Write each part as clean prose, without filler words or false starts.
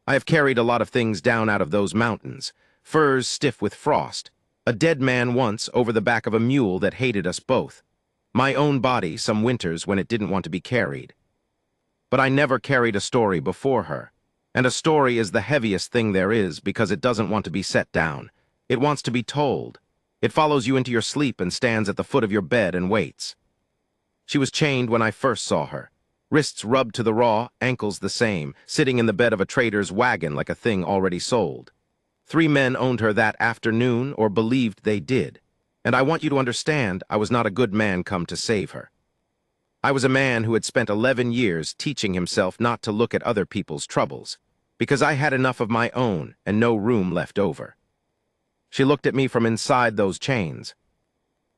I have carried a lot of things down out of those mountains, furs stiff with frost, a dead man once over the back of a mule that hated us both, my own body some winters when it didn't want to be carried. But I never carried a story before her, and a story is the heaviest thing there is because it doesn't want to be set down. It wants to be told. It follows you into your sleep and stands at the foot of your bed and waits. She was chained when I first saw her. Wrists rubbed to the raw, ankles the same, sitting in the bed of a trader's wagon like a thing already sold. 3 men owned her that afternoon, or believed they did. And I want you to understand, I was not a good man come to save her. I was a man who had spent 11 years teaching himself not to look at other people's troubles, because I had enough of my own and no room left over. She looked at me from inside those chains.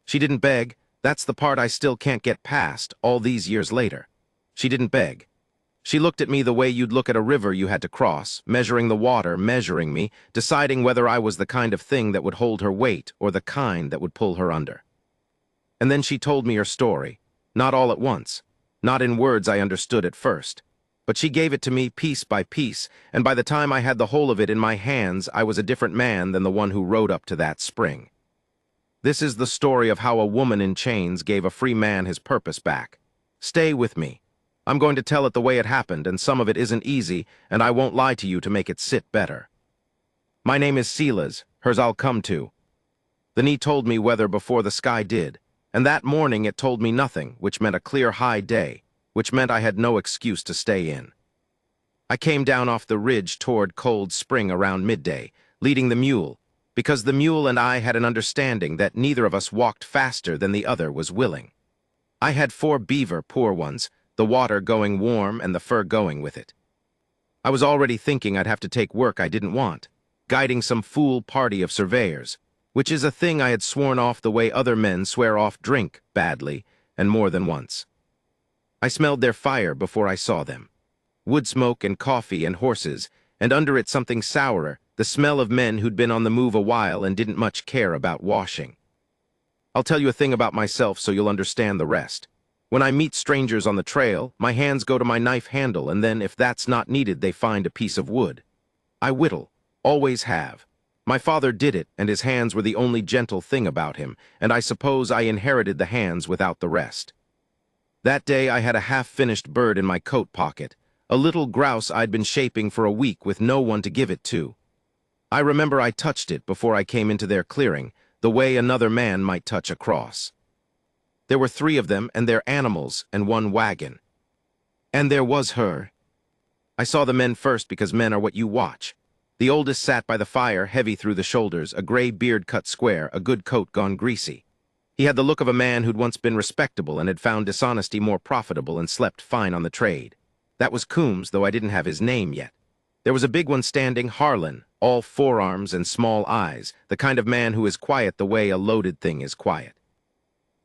She didn't beg. That's the part I still can't get past all these years later. She didn't beg. She looked at me the way you'd look at a river you had to cross, measuring the water, measuring me, deciding whether I was the kind of thing that would hold her weight or the kind that would pull her under. And then she told me her story, not all at once, not in words I understood at first, but she gave it to me piece by piece, and by the time I had the whole of it in my hands, I was a different man than the one who rode up to that spring. This is the story of how a woman in chains gave a free man his purpose back. Stay with me. I'm going to tell it the way it happened, and some of it isn't easy, and I won't lie to you to make it sit better. My name is Silas, hers I'll come to. The knee told me weather before the sky did, and that morning it told me nothing, which meant a clear high day, which meant I had no excuse to stay in. I came down off the ridge toward Cold Spring around midday, leading the mule, because the mule and I had an understanding that neither of us walked faster than the other was willing. I had 4 beaver, poor ones, the water going warm and the fur going with it. I was already thinking I'd have to take work I didn't want, guiding some fool party of surveyors, which is a thing I had sworn off the way other men swear off drink badly, and more than once. I smelled their fire before I saw them. Wood smoke and coffee and horses, and under it something sourer, the smell of men who'd been on the move a while and didn't much care about washing. I'll tell you a thing about myself so you'll understand the rest. When I meet strangers on the trail, my hands go to my knife handle, and then, if that's not needed, they find a piece of wood. I whittle, always have. My father did it, and his hands were the only gentle thing about him, and I suppose I inherited the hands without the rest. That day I had a half-finished bird in my coat pocket, a little grouse I'd been shaping for a week with no one to give it to. I remember I touched it before I came into their clearing, the way another man might touch a cross. There were 3 of them and their animals and 1 wagon. And there was her. I saw the men first because men are what you watch. The oldest sat by the fire, heavy through the shoulders, a gray beard cut square, a good coat gone greasy. He had the look of a man who'd once been respectable and had found dishonesty more profitable and slept fine on the trade. That was Coombs, though I didn't have his name yet. There was a big one standing, Harlan, all forearms and small eyes, the kind of man who is quiet the way a loaded thing is quiet.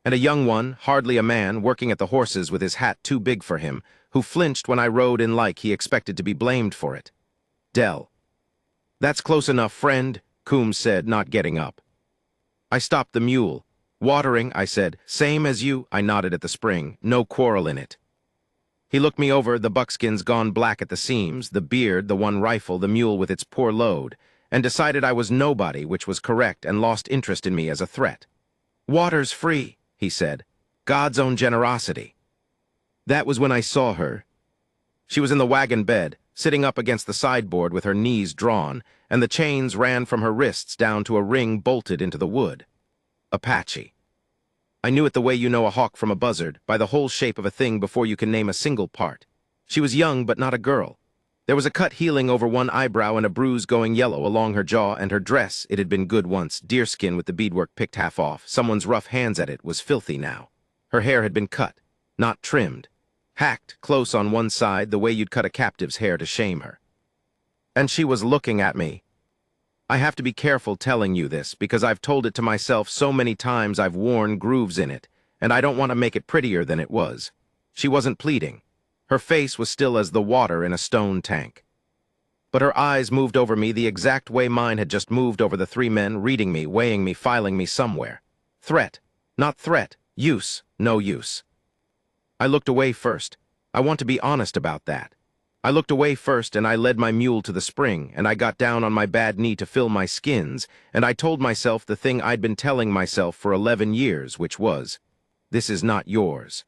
And a young one, hardly a man, working at the horses with his hat too big for him, who flinched when I rode in like he expected to be blamed for it. Dell. That's close enough, friend, Coombs said, not getting up. I stopped the mule. Watering, I said. Same as you, I nodded at the spring. No quarrel in it. He looked me over, the buckskins gone black at the seams, the beard, the 1 rifle, the mule with its poor load, and decided I was nobody, which was correct, and lost interest in me as a threat. Water's free, he said. God's own generosity. That was when I saw her. She was in the wagon bed, sitting up against the sideboard with her knees drawn, and the chains ran from her wrists down to a ring bolted into the wood. Apache. I knew it the way you know a hawk from a buzzard, by the whole shape of a thing before you can name a single part. She was young, but not a girl. There was a cut healing over 1 eyebrow and a bruise going yellow along her jaw, and her dress, it had been good once, deerskin with the beadwork picked half off. Someone's rough hands at it was filthy now. Her hair had been cut, not trimmed. Hacked close on one side the way you'd cut a captive's hair to shame her. And she was looking at me. I have to be careful telling you this, because I've told it to myself so many times I've worn grooves in it, and I don't want to make it prettier than it was. She wasn't pleading. Her face was still as the water in a stone tank. But her eyes moved over me the exact way mine had just moved over the 3 men, reading me, weighing me, filing me somewhere. Threat. Not threat. Use. No use. I looked away first. I want to be honest about that. I looked away first, and I led my mule to the spring, and I got down on my bad knee to fill my skins, and I told myself the thing I'd been telling myself for 11 years, which was, "This is not yours."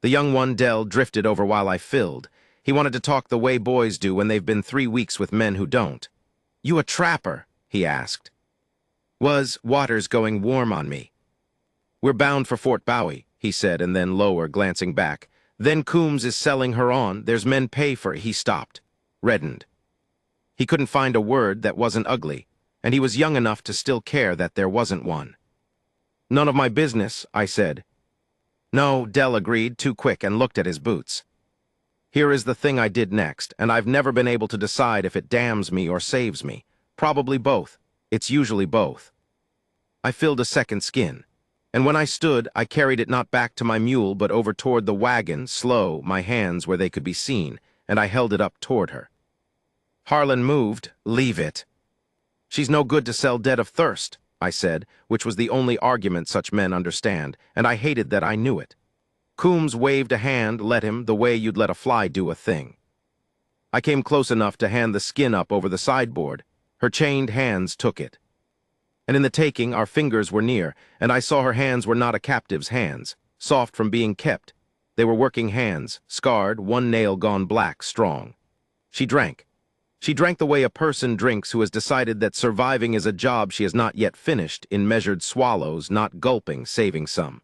The young one, Dell, drifted over while I filled. He wanted to talk the way boys do when they've been 3 weeks with men who don't. "You a trapper?" he asked. Water's going warm on me." "We're bound for Fort Bowie," he said, and then lower, glancing back. "Then Coombs is selling her on. There's men pay for it." He stopped, reddened. He couldn't find a word that wasn't ugly, and he was young enough to still care that there wasn't one. "None of my business," I said. "No," Dell agreed, too quick, and looked at his boots. "Here is the thing I did next, and I've never been able to decide if it damns me or saves me. Probably both. It's usually both." I filled a second skin, and when I stood, I carried it not back to my mule but over toward the wagon, slow, my hands where they could be seen, and I held it up toward her. Harlan moved. "Leave it." "She's no good to sell dead of thirst," I said, which was the only argument such men understand, and I hated that I knew it. Coombs waved a hand, let him, the way you'd let a fly do a thing. I came close enough to hand the skin up over the sideboard. Her chained hands took it. And in the taking, our fingers were near, and I saw her hands were not a captive's hands, soft from being kept. They were working hands, scarred, one nail gone black, strong. She drank. She drank the way a person drinks who has decided that surviving is a job she has not yet finished, in measured swallows, not gulping, saving some.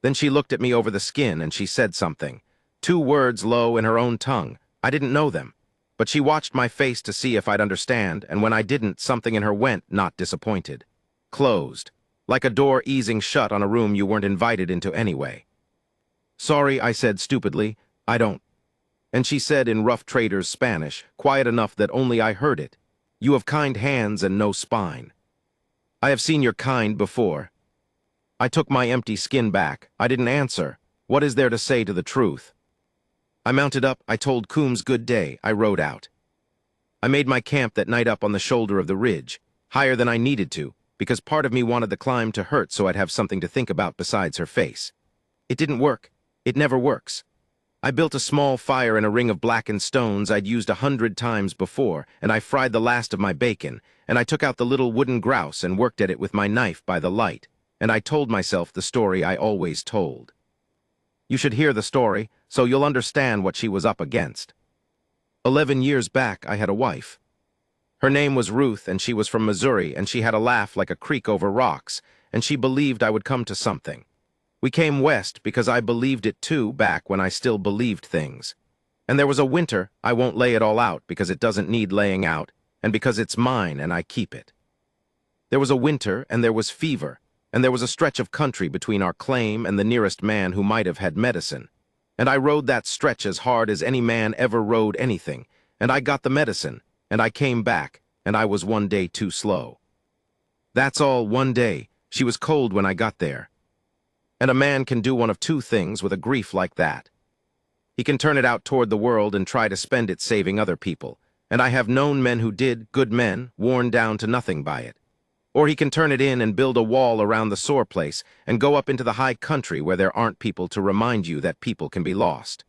Then she looked at me over the skin, and she said something. 2 words low in her own tongue. I didn't know them. But she watched my face to see if I'd understand, and when I didn't, something in her went, not disappointed. Closed. Like a door easing shut on a room you weren't invited into anyway. "Sorry," I said stupidly. "I don't." And she said in rough trader's Spanish, quiet enough that only I heard it, "You have kind hands and no spine." "I have seen your kind before." I took my empty skin back. I didn't answer. What is there to say to the truth? I mounted up, I told Coombs good day, I rode out. I made my camp that night up on the shoulder of the ridge, higher than I needed to, because part of me wanted the climb to hurt so I'd have something to think about besides her face. It didn't work. It never works. I built a small fire in a ring of blackened stones I'd used 100 times before, and I fried the last of my bacon, and I took out the little wooden grouse and worked at it with my knife by the light, and I told myself the story I always told. You should hear the story, so you'll understand what she was up against. 11 years back, I had a wife. Her name was Ruth, and she was from Missouri, and she had a laugh like a creek over rocks, and she believed I would come to something. We came west because I believed it too back when I still believed things. And there was a winter, I won't lay it all out because it doesn't need laying out, and because it's mine and I keep it. There was a winter, and there was fever, and there was a stretch of country between our claim and the nearest man who might have had medicine. And I rode that stretch as hard as any man ever rode anything, and I got the medicine, and I came back, and I was one day too slow. That's all, one day. She was cold when I got there. And a man can do one of 2 things with a grief like that. He can turn it out toward the world and try to spend it saving other people, and I have known men who did, good men, worn down to nothing by it. Or he can turn it in and build a wall around the sore place and go up into the high country where there aren't people to remind you that people can be lost.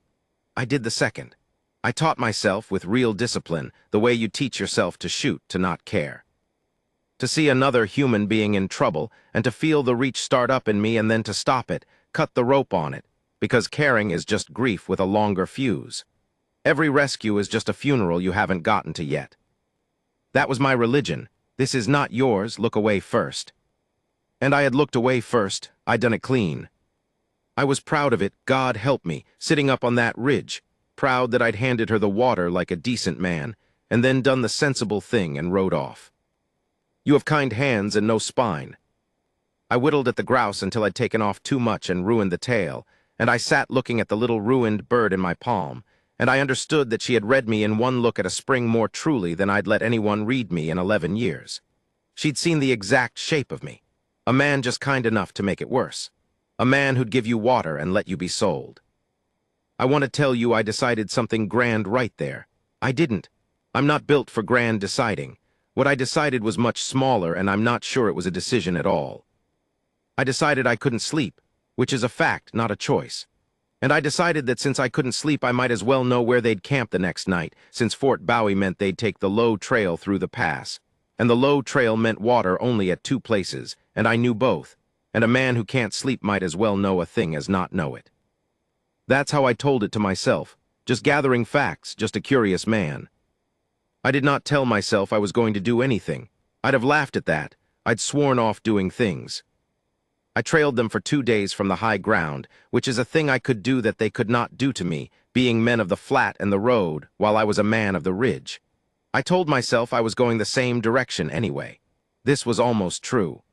I did the second. I taught myself with real discipline the way you teach yourself to shoot, to not care. To see another human being in trouble and to feel the reach start up in me and then to stop it, cut the rope on it, because caring is just grief with a longer fuse. Every rescue is just a funeral you haven't gotten to yet. That was my religion. This is not yours, look away first. And I had looked away first, I'd done it clean. I was proud of it, God help me, sitting up on that ridge, proud that I'd handed her the water like a decent man, and then done the sensible thing and rode off. You have kind hands and no spine. I whittled at the grouse until I'd taken off too much and ruined the tail, and I sat looking at the little ruined bird in my palm, and I understood that she had read me in one look at a spring more truly than I'd let anyone read me in 11 years. She'd seen the exact shape of me, a man just kind enough to make it worse, a man who'd give you water and let you be sold. I want to tell you I decided something grand right there. I didn't. I'm not built for grand deciding. What I decided was much smaller, and I'm not sure it was a decision at all. I decided I couldn't sleep, which is a fact, not a choice. And I decided that since I couldn't sleep, I might as well know where they'd camp the next night, since Fort Bowie meant they'd take the low trail through the pass. And the low trail meant water only at 2 places, and I knew both. And a man who can't sleep might as well know a thing as not know it. That's how I told it to myself, just gathering facts, just a curious man. I did not tell myself I was going to do anything. I'd have laughed at that. I'd sworn off doing things. I trailed them for 2 days from the high ground, which is a thing I could do that they could not do to me, being men of the flat and the road, while I was a man of the ridge. I told myself I was going the same direction anyway. This was almost true.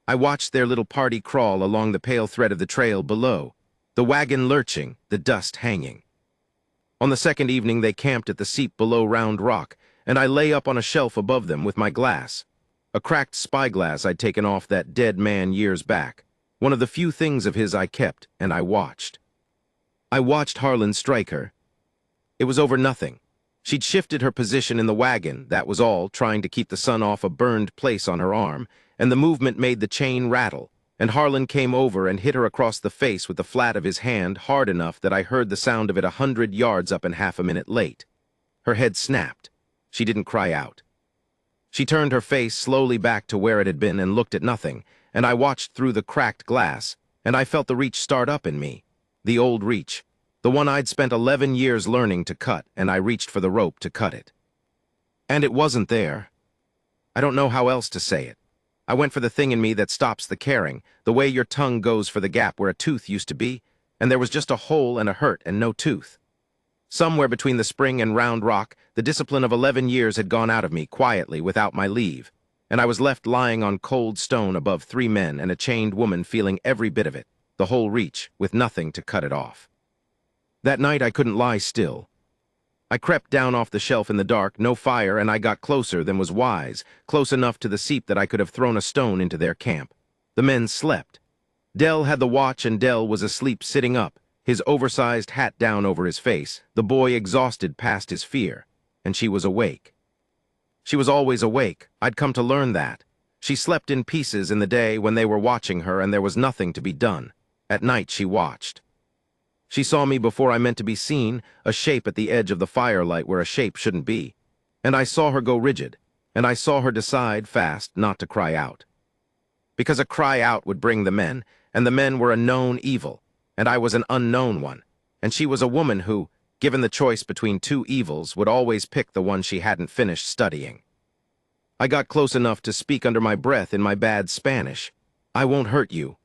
I watched their little party crawl along the pale thread of the trail below, the wagon lurching, the dust hanging. On the second evening they camped at the seep below Round Rock, and I lay up on a shelf above them with my glass. A cracked spyglass I'd taken off that dead man years back. One of the few things of his I kept, and I watched. I watched Harlan strike her. It was over nothing. She'd shifted her position in the wagon, that was all, trying to keep the sun off a burned place on her arm, and the movement made the chain rattle, and Harlan came over and hit her across the face with the flat of his hand hard enough that I heard the sound of it 100 yards up and half a minute late. Her head snapped. She didn't cry out. She turned her face slowly back to where it had been and looked at nothing, and I watched through the cracked glass, and I felt the reach start up in me. The old reach. The one I'd spent 11 years learning to cut, and I reached for the rope to cut it. And it wasn't there. I don't know how else to say it. I went for the thing in me that stops the caring, the way your tongue goes for the gap where a tooth used to be, and there was just a hole and a hurt and no tooth. Somewhere between the spring and Round Rock, the discipline of 11 years had gone out of me quietly without my leave, and I was left lying on cold stone above 3 men and a chained woman feeling every bit of it, the whole reach, with nothing to cut it off. That night I couldn't lie still. I crept down off the shelf in the dark, no fire, and I got closer than was wise, close enough to the seep that I could have thrown a stone into their camp. The men slept. Dell had the watch and Dell was asleep sitting up, his oversized hat down over his face, the boy exhausted past his fear, and she was awake. She was always awake. I'd come to learn that. She slept in pieces in the day when they were watching her and there was nothing to be done. At night she watched. She saw me before I meant to be seen, a shape at the edge of the firelight where a shape shouldn't be. And I saw her go rigid, and I saw her decide fast not to cry out. Because a cry out would bring the men, and the men were a known evil, and I was an unknown one, and she was a woman who, given the choice between 2 evils, would always pick the one she hadn't finished studying. I got close enough to speak under my breath in my bad Spanish. "I won't hurt you."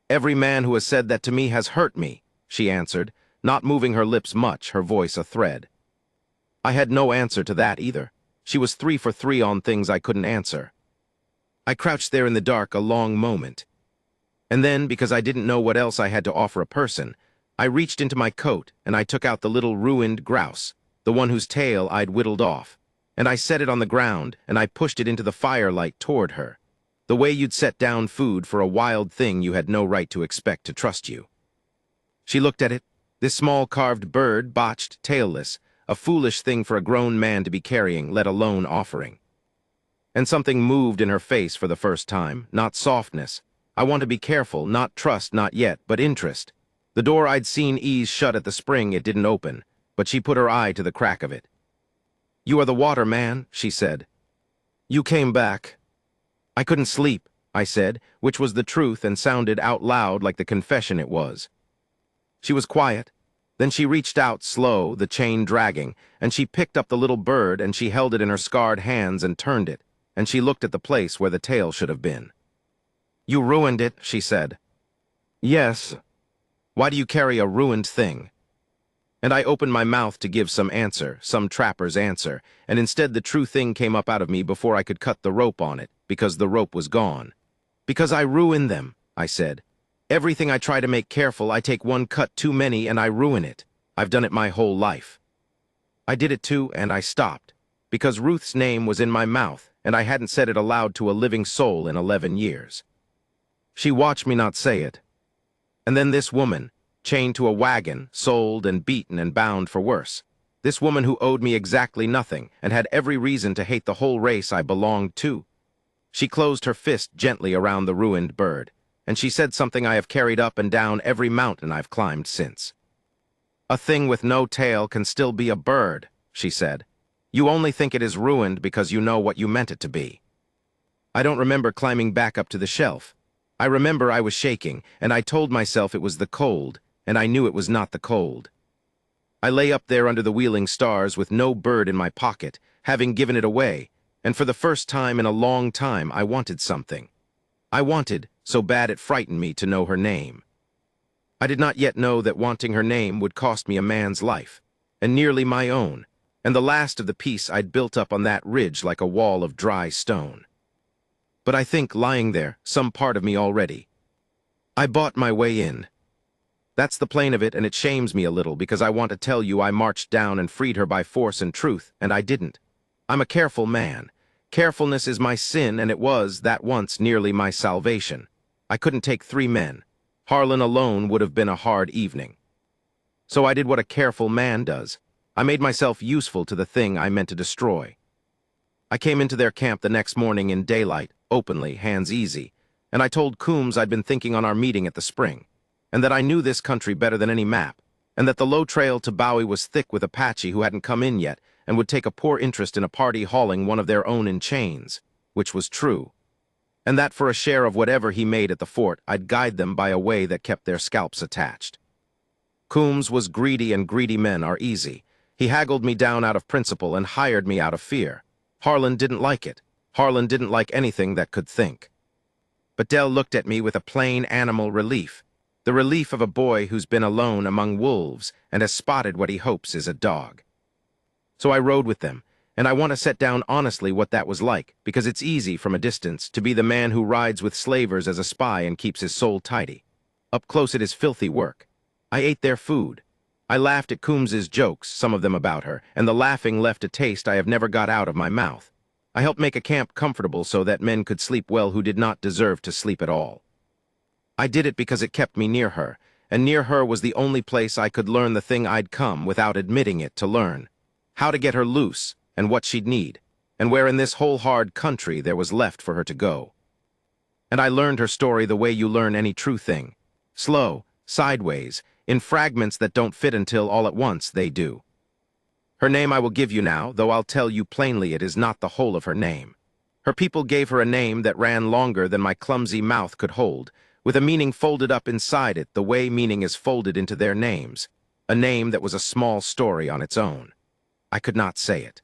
"Every man who has said that to me has hurt me," she answered, not moving her lips much, her voice a thread. I had no answer to that either. She was 3 for 3 on things I couldn't answer. I crouched there in the dark a long moment. And then, because I didn't know what else I had to offer a person, I reached into my coat and I took out the little ruined grouse, the one whose tail I'd whittled off, and I set it on the ground and I pushed it into the firelight toward her, the way you'd set down food for a wild thing you had no right to expect to trust you. She looked at it, this small carved bird, botched, tailless, a foolish thing for a grown man to be carrying, let alone offering. And something moved in her face for the first time, not softness. I want to be careful, not trust, not yet, but interest. The door I'd seen ease shut at the spring, it didn't open, but she put her eye to the crack of it. "You are the water man," she said. "You came back." "I couldn't sleep," I said, which was the truth and sounded out loud like the confession it was. She was quiet. Then she reached out slow, the chain dragging, and she picked up the little bird and she held it in her scarred hands and turned it, and she looked at the place where the tail should have been. "You ruined it," she said. "Yes. Why do you carry a ruined thing?" And I opened my mouth to give some answer, some trapper's answer, and instead the true thing came up out of me before I could cut the rope on it, because the rope was gone. "Because I ruin them," I said. "Everything I try to make careful, I take one cut too many and I ruin it. I've done it my whole life." I did it too, and I stopped, because Ruth's name was in my mouth, and I hadn't said it aloud to a living soul in 11 years. She watched me not say it. And then this woman, chained to a wagon, sold and beaten and bound for worse. This woman who owed me exactly nothing and had every reason to hate the whole race I belonged to. She closed her fist gently around the ruined bird. and she said something I have carried up and down every mountain I've climbed since. "A thing with no tail can still be a bird," she said. "You only think it is ruined because you know what you meant it to be." I don't remember climbing back up to the shelf. I remember I was shaking, and I told myself it was the cold, and I knew it was not the cold. I lay up there under the wheeling stars with no bird in my pocket, having given it away, and for the first time in a long time I wanted something. I wanted, so bad it frightened me, to know her name. I did not yet know that wanting her name would cost me a man's life, and nearly my own, and the last of the peace I'd built up on that ridge like a wall of dry stone. But I think, lying there, some part of me already. I bought my way in. That's the plain of it, and it shames me a little because I want to tell you I marched down and freed her by force and truth, and I didn't. I'm a careful man. Carefulness is my sin, and it was, that once, nearly my salvation. I couldn't take 3 men. Harlan alone would have been a hard evening. So I did what a careful man does. I made myself useful to the thing I meant to destroy. I came into their camp the next morning in daylight, openly, hands easy, and I told Coombs I'd been thinking on our meeting at the spring, and that I knew this country better than any map, and that the low trail to Bowie was thick with Apache who hadn't come in yet and would take a poor interest in a party hauling one of their own in chains, which was true, and that for a share of whatever he made at the fort, I'd guide them by a way that kept their scalps attached. Coombs was greedy, and greedy men are easy. He haggled me down out of principle and hired me out of fear. Harlan didn't like it. Harlan didn't like anything that could think. But Dell looked at me with a plain animal relief, the relief of a boy who's been alone among wolves and has spotted what he hopes is a dog. So I rode with them, and I want to set down honestly what that was like, because it's easy from a distance to be the man who rides with slavers as a spy and keeps his soul tidy. Up close it is filthy work. I ate their food. I laughed at Coombs's jokes, some of them about her, and the laughing left a taste I have never got out of my mouth. I helped make a camp comfortable so that men could sleep well who did not deserve to sleep at all. I did it because it kept me near her, and near her was the only place I could learn the thing I'd come, without admitting it, to learn. How to get her loose, and what she'd need, and where in this whole hard country there was left for her to go. And I learned her story the way you learn any true thing. Slow, sideways, in fragments that don't fit until, all at once, they do. Her name I will give you now, though I'll tell you plainly it is not the whole of her name. Her people gave her a name that ran longer than my clumsy mouth could hold, with a meaning folded up inside it the way meaning is folded into their names, a name that was a small story on its own. I could not say it.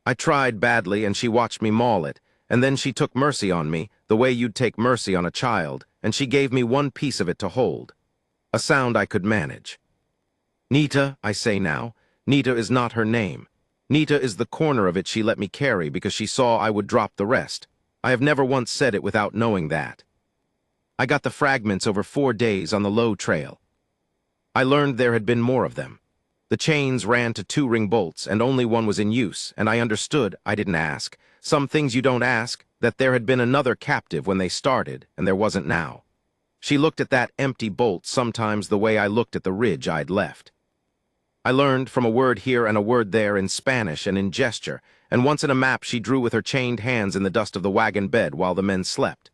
I tried badly, and she watched me maul it, and then she took mercy on me, the way you'd take mercy on a child, and she gave me one piece of it to hold. A sound I could manage. Nita, I say now. Nita is not her name. Nita is the corner of it she let me carry because she saw I would drop the rest. I have never once said it without knowing that. I got the fragments over 4 days on the low trail. I learned there had been more of them. The chains ran to 2-ring bolts, and only one was in use, and I understood, I didn't ask, some things you don't ask, that there had been another captive when they started, and there wasn't now. She looked at that empty bolt sometimes the way I looked at the ridge I'd left. I learned from a word here and a word there in Spanish and in gesture, and once in a map she drew with her chained hands in the dust of the wagon bed while the men slept.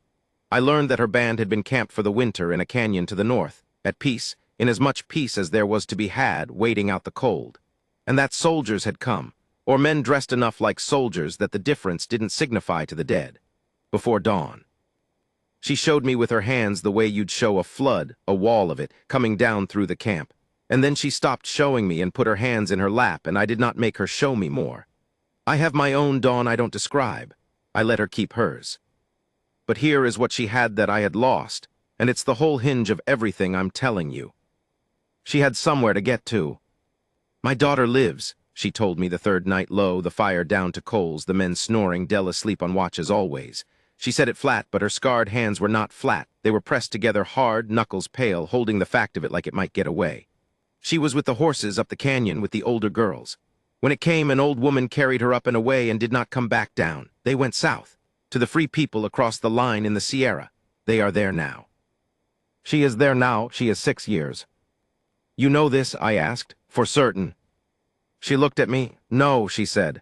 I learned that her band had been camped for the winter in a canyon to the north, at peace, in as much peace as there was to be had, waiting out the cold, and that soldiers had come, or men dressed enough like soldiers that the difference didn't signify to the dead, before dawn. She showed me with her hands the way you'd show a flood, a wall of it, coming down through the camp, and then she stopped showing me and put her hands in her lap, and I did not make her show me more. I have my own dawn I don't describe. I let her keep hers. But here is what she had that I had lost, and it's the whole hinge of everything I'm telling you. She had somewhere to get to. My daughter lives, she told me the third night low, the fire down to coals, the men snoring, Dell asleep on watch as always. She said it flat, but her scarred hands were not flat. They were pressed together hard, knuckles pale, holding the fact of it like it might get away. She was with the horses up the canyon with the older girls. When it came, an old woman carried her up and away and did not come back down. They went south, to the free people across the line in the Sierra. They are there now. She is there now. She is 6 years. You know this? I asked. For certain. She looked at me. No, she said.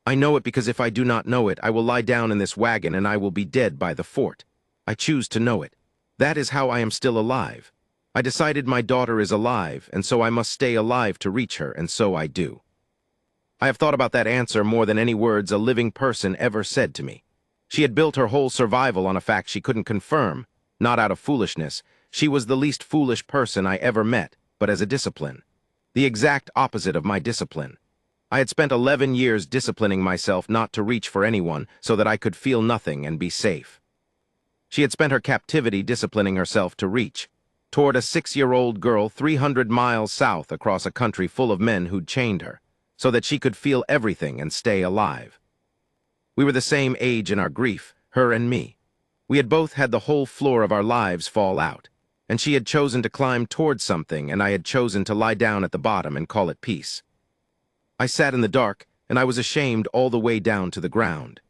I know it because if I do not know it, I will lie down in this wagon and I will be dead by the fort. I choose to know it. That is how I am still alive. I decided my daughter is alive, and so I must stay alive to reach her, and so I do. I have thought about that answer more than any words a living person ever said to me. She had built her whole survival on a fact she couldn't confirm, not out of foolishness. She was the least foolish person I ever met, but as a discipline. The exact opposite of my discipline. I had spent 11 years disciplining myself not to reach for anyone so that I could feel nothing and be safe. She had spent her captivity disciplining herself to reach toward a 6-year-old girl 300 miles south across a country full of men who'd chained her, so that she could feel everything and stay alive. We were the same age in our grief, her and me. We had both had the whole floor of our lives fall out, and she had chosen to climb towards something, and I had chosen to lie down at the bottom and call it peace. I sat in the dark, and I was ashamed all the way down to the ground.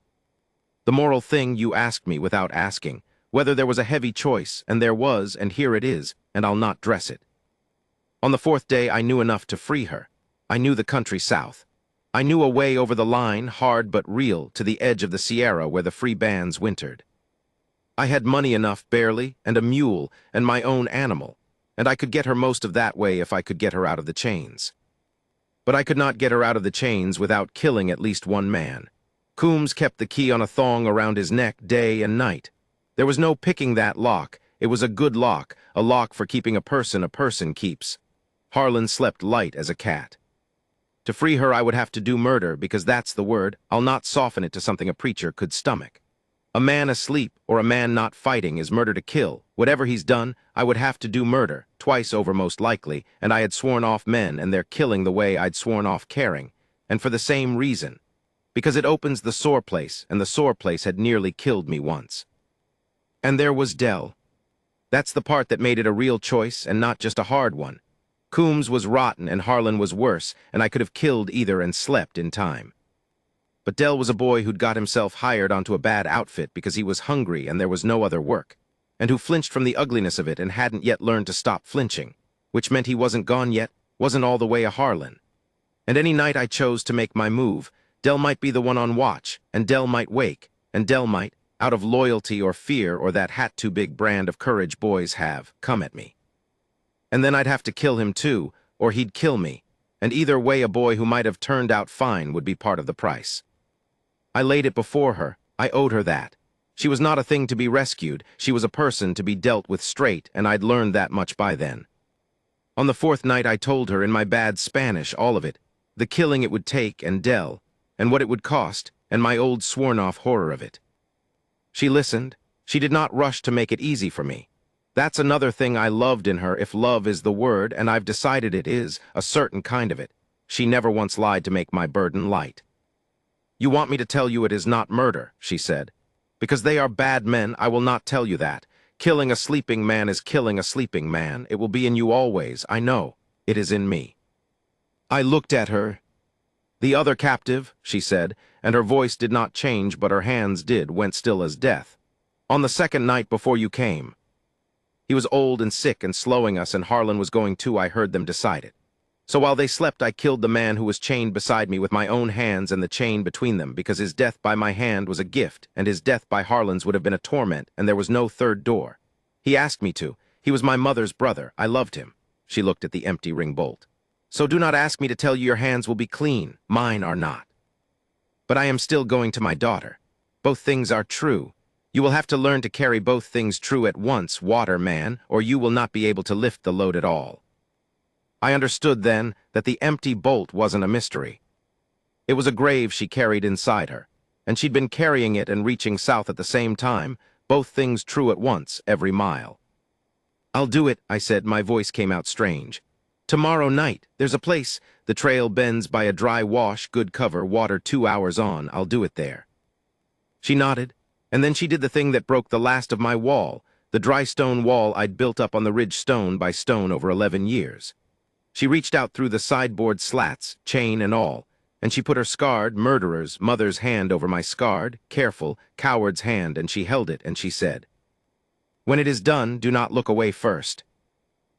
The moral thing you asked me without asking, whether there was a heavy choice, and there was, and here it is, and I'll not dress it. On the 4th day I knew enough to free her. I knew the country south. I knew a way over the line, hard but real, to the edge of the Sierra where the free bands wintered. I had money enough, barely, and a mule, and my own animal, and I could get her most of that way if I could get her out of the chains. But I could not get her out of the chains without killing at least one man. Coombs kept the key on a thong around his neck day and night. There was no picking that lock. It was a good lock, a lock for keeping a person keeps. Harlan slept light as a cat. To free her I would have to do murder, because that's the word. I'll not soften it to something a preacher could stomach. A man asleep or a man not fighting is murder to kill. Whatever he's done, I would have to do murder, twice over most likely, and I had sworn off men and their killing the way I'd sworn off caring, and for the same reason. Because it opens the sore place, and the sore place had nearly killed me once. And there was Dell. That's the part that made it a real choice and not just a hard one. Coombs was rotten and Harlan was worse, and I could have killed either and slept in time. But Dell was a boy who'd got himself hired onto a bad outfit because he was hungry and there was no other work, and who flinched from the ugliness of it and hadn't yet learned to stop flinching, which meant he wasn't gone yet, wasn't all the way a Harlan. And any night I chose to make my move, Dell might be the one on watch, and Dell might wake, and Dell might, out of loyalty or fear or that hat-too-big brand of courage boys have, come at me. And then I'd have to kill him too, or he'd kill me, and either way a boy who might have turned out fine would be part of the price. I laid it before her. I owed her that. She was not a thing to be rescued. She was a person to be dealt with straight, and I'd learned that much by then. On the 4th night I told her in my bad Spanish all of it, the killing it would take and Dell, and what it would cost, and my old sworn-off horror of it. She listened. She did not rush to make it easy for me. That's another thing I loved in her, if love is the word, and I've decided it is, a certain kind of it. She never once lied to make my burden light. You want me to tell you it is not murder, she said. Because they are bad men, I will not tell you that. Killing a sleeping man is killing a sleeping man. It will be in you always, I know. It is in me. I looked at her. The other captive, she said, and her voice did not change, but her hands went still as death. On the 2nd night before you came. He was old and sick and slowing us, and Harlan was going too. I heard them decide it. So while they slept, I killed the man who was chained beside me with my own hands and the chain between them, because his death by my hand was a gift, and his death by Harlan's would have been a torment, and there was no third door. He asked me to. He was my mother's brother. I loved him. She looked at the empty ring bolt. So do not ask me to tell you your hands will be clean. Mine are not. But I am still going to my daughter. Both things are true. You will have to learn to carry both things true at once, water man, or you will not be able to lift the load at all. I understood then that the empty bolt wasn't a mystery. It was a grave she carried inside her, and she'd been carrying it and reaching south at the same time, both things true at once, every mile. I'll do it, I said. My voice came out strange. Tomorrow night, there's a place. The trail bends by a dry wash, good cover, water 2 hours on. I'll do it there. She nodded. And then she did the thing that broke the last of my wall, the dry stone wall I'd built up on the ridge stone by stone over 11 years. She reached out through the sideboard slats, chain and all, and she put her scarred, murderer's, mother's hand over my scarred, careful, coward's hand, and she held it, and she said, "When it is done, do not look away first."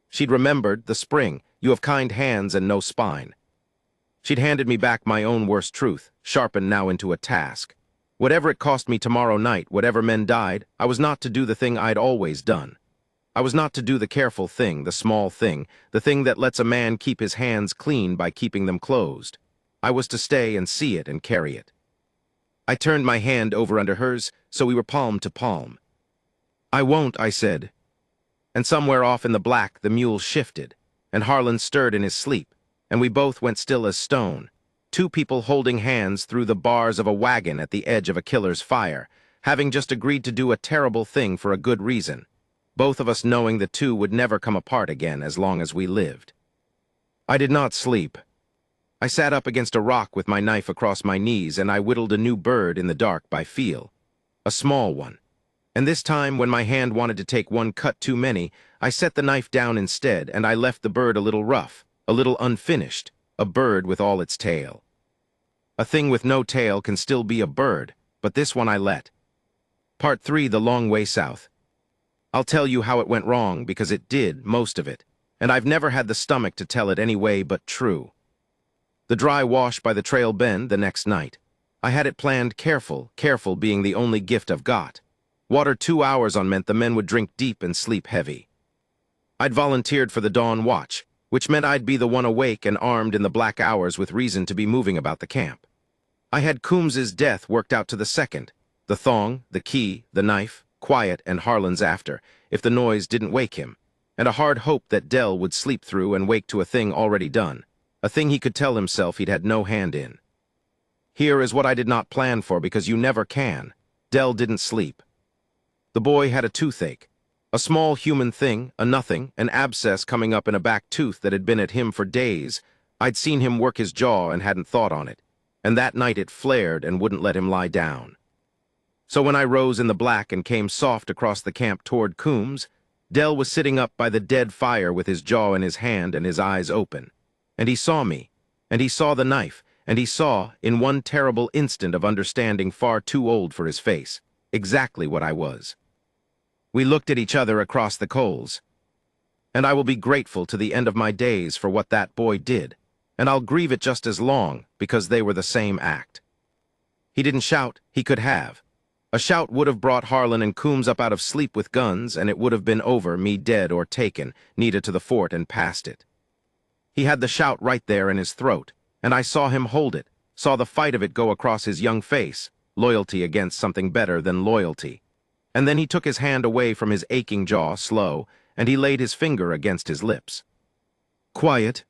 She'd remembered the spring. You have kind hands and no spine. She'd handed me back my own worst truth, sharpened now into a task. Whatever it cost me tomorrow night, whatever men died, I was not to do the thing I'd always done. I was not to do the careful thing, the small thing, the thing that lets a man keep his hands clean by keeping them closed. I was to stay and see it and carry it. I turned my hand over under hers, so we were palm to palm. "I won't," I said. And somewhere off in the black the mule shifted, and Harlan stirred in his sleep, and we both went still as stone, two people holding hands through the bars of a wagon at the edge of a killer's fire, having just agreed to do a terrible thing for a good reason, both of us knowing the two would never come apart again as long as we lived. I did not sleep. I sat up against a rock with my knife across my knees, and I whittled a new bird in the dark by feel, a small one. And this time, when my hand wanted to take one cut too many, I set the knife down instead, and I left the bird a little rough, a little unfinished, a bird with all its tail. A thing with no tail can still be a bird, but this one I let. Part 3, The Long Way South. I'll tell you how it went wrong, because it did, most of it, and I've never had the stomach to tell it any way but true. The dry wash by the trail bend the next night. I had it planned careful being the only gift I've got. Water 2 hours on meant the men would drink deep and sleep heavy. I'd volunteered for the dawn watch, which meant I'd be the one awake and armed in the black hours with reason to be moving about the camp. I had Coombs's death worked out to the second, the thong, the key, the knife, quiet, and Harlan's after, if the noise didn't wake him, and a hard hope that Dell would sleep through and wake to a thing already done, a thing he could tell himself he'd had no hand in. Here is what I did not plan for, because you never can. Dell didn't sleep. The boy had a toothache, a small human thing, a nothing, an abscess coming up in a back tooth that had been at him for days. I'd seen him work his jaw and hadn't thought on it, and that night it flared and wouldn't let him lie down. So when I rose in the black and came soft across the camp toward Coombs, Dell was sitting up by the dead fire with his jaw in his hand and his eyes open. And he saw me, and he saw the knife, and he saw, in one terrible instant of understanding far too old for his face, exactly what I was. We looked at each other across the coals. And I will be grateful to the end of my days for what that boy did, and I'll grieve it just as long, because they were the same act. He didn't shout, he could have. A shout would have brought Harlan and Coombs up out of sleep with guns, and it would have been over, me dead or taken, Nita to the fort and past it. He had the shout right there in his throat, and I saw him hold it, saw the fight of it go across his young face, loyalty against something better than loyalty. And then he took his hand away from his aching jaw, slow, and he laid his finger against his lips. Quiet.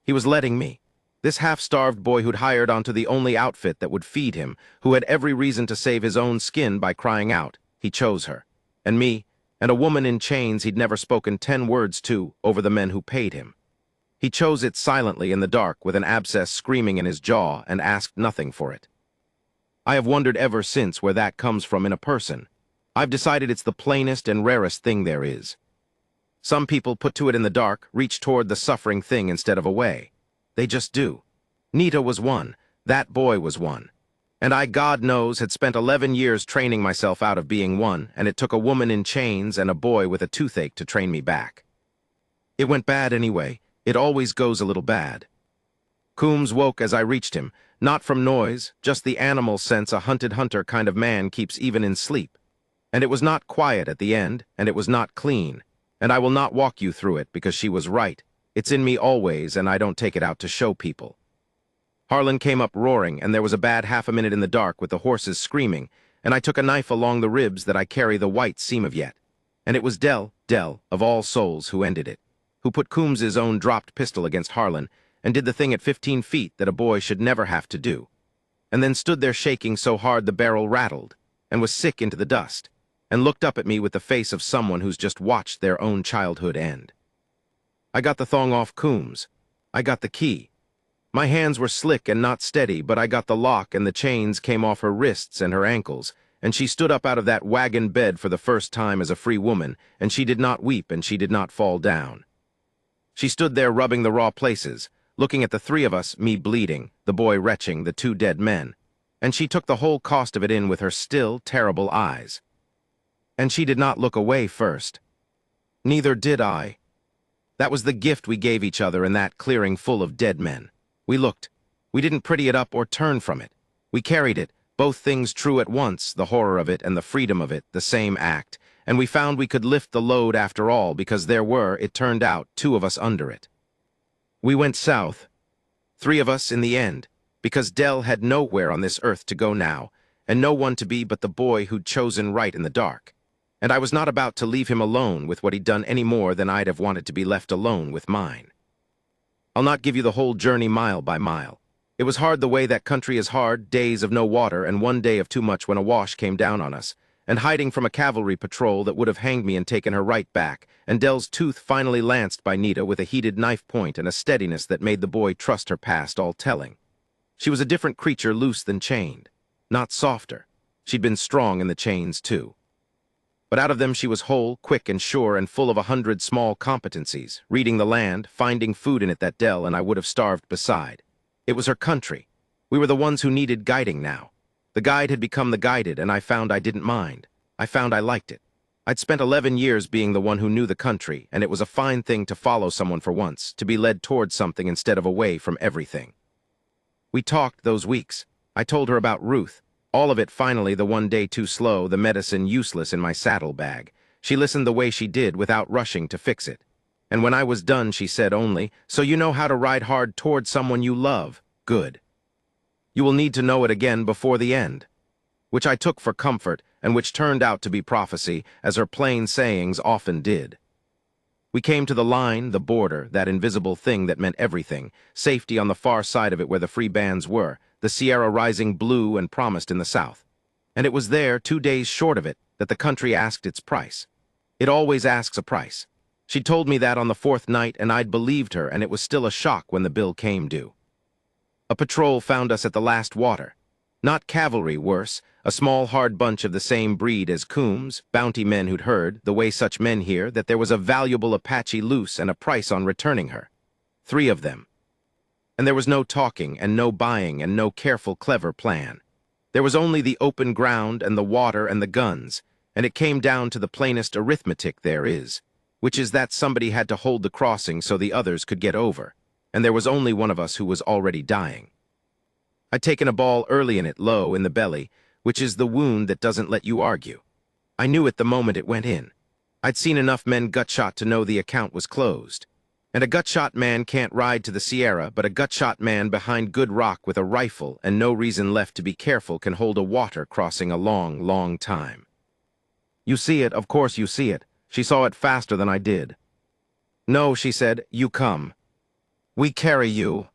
He was letting me. This half-starved boy who'd hired onto the only outfit that would feed him, who had every reason to save his own skin by crying out, he chose her. And me, and a woman in chains he'd never spoken 10 words to over the men who paid him. He chose it silently in the dark with an abscess screaming in his jaw and asked nothing for it. I have wondered ever since where that comes from in a person. I've decided it's the plainest and rarest thing there is. Some people put to it in the dark, reach toward the suffering thing instead of away. They just do. Nita was one. That boy was one. And I, God knows, had spent 11 years training myself out of being one, and it took a woman in chains and a boy with a toothache to train me back. It went bad anyway. It always goes a little bad. Coombs woke as I reached him, not from noise, just the animal sense a hunted hunter kind of man keeps even in sleep. And it was not quiet at the end, and it was not clean. And I will not walk you through it, because she was right. It's in me always, and I don't take it out to show people. Harlan came up roaring, and there was a bad half a minute in the dark with the horses screaming, and I took a knife along the ribs that I carry the white seam of yet. And it was Dell, of all souls, who ended it, who put Coombs's own dropped pistol against Harlan, and did the thing at 15 feet that a boy should never have to do, and then stood there shaking so hard the barrel rattled, and was sick into the dust, and looked up at me with the face of someone who's just watched their own childhood end. I got the thong off Coombs. I got the key. My hands were slick and not steady, but I got the lock, and the chains came off her wrists and her ankles, and she stood up out of that wagon bed for the first time as a free woman, and she did not weep and she did not fall down. She stood there rubbing the raw places, looking at the 3 of us, me bleeding, the boy retching, the 2 dead men, and she took the whole cost of it in with her still, terrible eyes. And she did not look away first. Neither did I. That was the gift we gave each other in that clearing full of dead men. We looked. We didn't pretty it up or turn from it. We carried it, both things true at once, the horror of it and the freedom of it, the same act, and we found we could lift the load after all because there were, it turned out, 2 of us under it. We went south, 3 of us in the end, because Dell had nowhere on this earth to go now, and no one to be but the boy who'd chosen right in the dark. And I was not about to leave him alone with what he'd done any more than I'd have wanted to be left alone with mine. I'll not give you the whole journey mile by mile. It was hard the way that country is hard, days of no water and 1 day of too much when a wash came down on us, and hiding from a cavalry patrol that would have hanged me and taken her right back, and Dell's tooth finally lanced by Nita with a heated knife point and a steadiness that made the boy trust her past all telling. She was a different creature loose than chained, not softer. She'd been strong in the chains too. But out of them she was whole, quick and sure, and full of 100 small competencies, reading the land, finding food in it that Dell and I would have starved beside. It was her country. We were the ones who needed guiding now. The guide had become the guided, and I found I didn't mind. I found I liked it. I'd spent 11 years being the one who knew the country, and it was a fine thing to follow someone for once, to be led towards something instead of away from everything. We talked those weeks. I told her about Ruth. All of it finally, the 1 day too slow, the medicine useless in my saddlebag. She listened the way she did without rushing to fix it. And when I was done, she said only, "So you know how to ride hard toward someone you love. Good. You will need to know it again before the end." Which I took for comfort, and which turned out to be prophecy, as her plain sayings often did. We came to the line, the border, that invisible thing that meant everything, safety on the far side of it where the free bands were, the Sierra rising blue and promised in the south. And it was there, 2 days short of it, that the country asked its price. It always asks a price. She told me that on the 4th night, and I'd believed her, and it was still a shock when the bill came due. A patrol found us at the last water. Not cavalry, worse, a small hard bunch of the same breed as Coombs, bounty men who'd heard, the way such men hear, that there was a valuable Apache loose and a price on returning her. 3 of them. And there was no talking and no buying and no careful, clever plan. There was only the open ground and the water and the guns, and it came down to the plainest arithmetic there is, which is that somebody had to hold the crossing so the others could get over, and there was only one of us who was already dying. I'd taken a ball early in it, low in the belly, which is the wound that doesn't let you argue. I knew it the moment it went in. I'd seen enough men gutshot to know the account was closed. And a gutshot man can't ride to the Sierra, but a gutshot man behind good rock with a rifle and no reason left to be careful can hold a water crossing a long, long time. You see it, of course you see it. She saw it faster than I did. "No," she said, "you come. We carry you.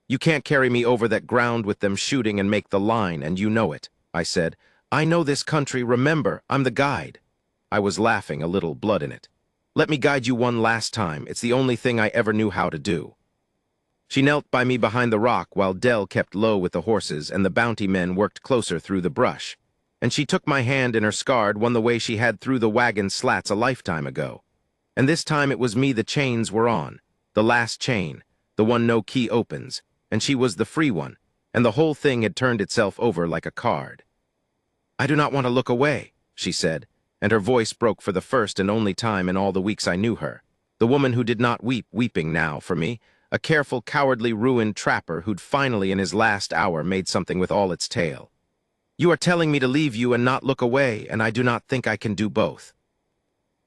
You can't carry me over that ground with them shooting and make the line, and you know it," I said. "I know this country, remember, I'm the guide." I was laughing, a little blood in it. "Let me guide you one last time. It's the only thing I ever knew how to do." She knelt by me behind the rock while Dell kept low with the horses and the bounty men worked closer through the brush. And she took my hand in her scarred one the way she had through the wagon slats a lifetime ago. And this time it was me the chains were on, the last chain, the one no key opens, and she was the free one, and the whole thing had turned itself over like a card. "I do not want to look away," she said, and her voice broke for the first and only time in all the weeks I knew her. The woman who did not weep, weeping now for me, a careful, cowardly, ruined trapper who'd finally in his last hour made something with all its tail. "You are telling me to leave you and not look away, and I do not think I can do both."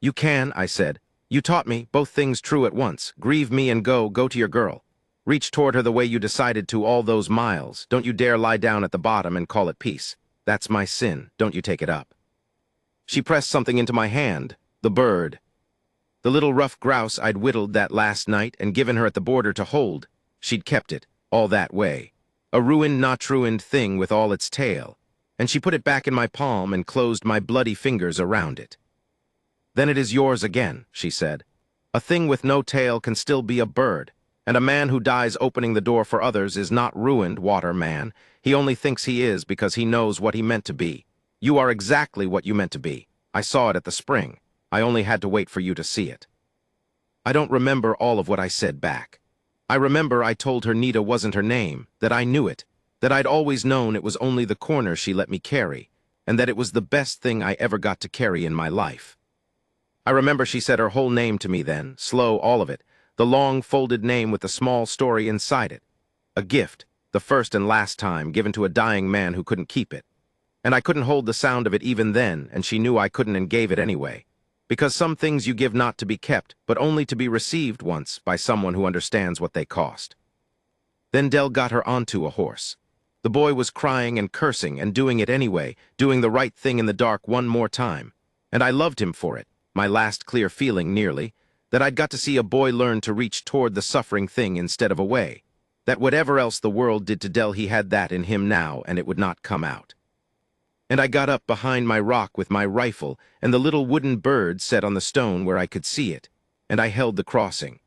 "You can," I said. "You taught me, both things true at once. Grieve me and go to your girl. Reach toward her the way you decided to all those miles. Don't you dare lie down at the bottom and call it peace. That's my sin. Don't you take it up." She pressed something into my hand, the bird. The little rough grouse I'd whittled that last night and given her at the border to hold. She'd kept it, all that way. A ruined, not ruined thing with all its tail. And she put it back in my palm and closed my bloody fingers around it. "Then it is yours again," she said. "A thing with no tail can still be a bird, and a man who dies opening the door for others is not ruined, water man. He only thinks he is because he knows what he meant to be. You are exactly what you meant to be. I saw it at the spring. I only had to wait for you to see it." I don't remember all of what I said back. I remember I told her Nita wasn't her name, that I knew it, that I'd always known it was only the corner she let me carry, and that it was the best thing I ever got to carry in my life. I remember she said her whole name to me then, slow, all of it, the long folded name with the small story inside it. A gift, the first and last time, given to a dying man who couldn't keep it. And I couldn't hold the sound of it even then, and she knew I couldn't and gave it anyway. Because some things you give not to be kept, but only to be received once by someone who understands what they cost. Then Dell got her onto a horse. The boy was crying and cursing and doing it anyway, doing the right thing in the dark one more time. And I loved him for it, my last clear feeling nearly, that I'd got to see a boy learn to reach toward the suffering thing instead of away. That whatever else the world did to Dell, he had that in him now, and it would not come out. And I got up behind my rock with my rifle and the little wooden bird set on the stone where I could see it, and I held the crossing.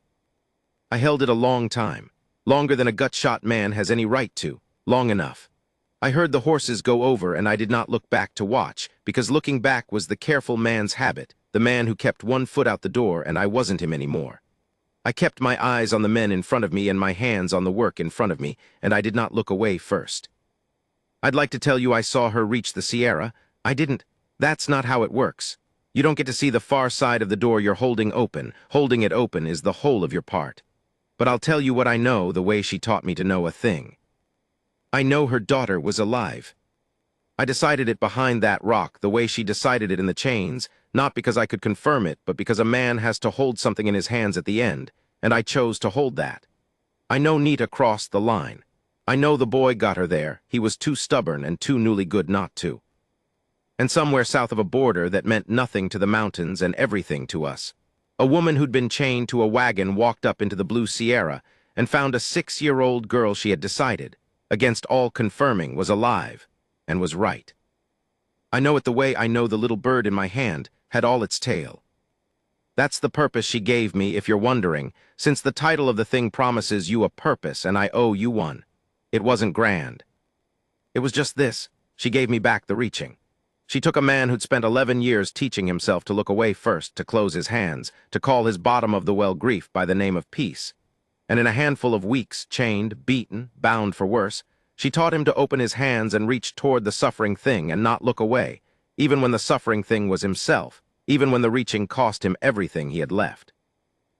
I held it a long time, longer than a gut-shot man has any right to, long enough. I heard the horses go over, and I did not look back to watch, because looking back was the careful man's habit, the man who kept one foot out the door, and I wasn't him anymore. I kept my eyes on the men in front of me and my hands on the work in front of me, and I did not look away first. I'd like to tell you I saw her reach the Sierra. I didn't. That's not how it works. You don't get to see the far side of the door you're holding open. Holding it open is the whole of your part. But I'll tell you what I know the way she taught me to know a thing. I know her daughter was alive. I decided it behind that rock the way she decided it in the chains, not because I could confirm it, but because a man has to hold something in his hands at the end, and I chose to hold that. I know Nita crossed the line. I know the boy got her there. He was too stubborn and too newly good not to. And somewhere south of a border that meant nothing to the mountains and everything to us, a woman who'd been chained to a wagon walked up into the Blue Sierra and found a 6-year-old girl she had decided, against all confirming, was alive and was right. I know it the way I know the little bird in my hand had all its tail. That's the purpose she gave me, if you're wondering, since the title of the thing promises you a purpose and I owe you one. It wasn't grand. It was just this. She gave me back the reaching. She took a man who'd spent 11 years teaching himself to look away first, to close his hands, to call his bottom of the well grief by the name of peace. And in a handful of weeks, chained, beaten, bound for worse, she taught him to open his hands and reach toward the suffering thing and not look away, even when the suffering thing was himself, even when the reaching cost him everything he had left.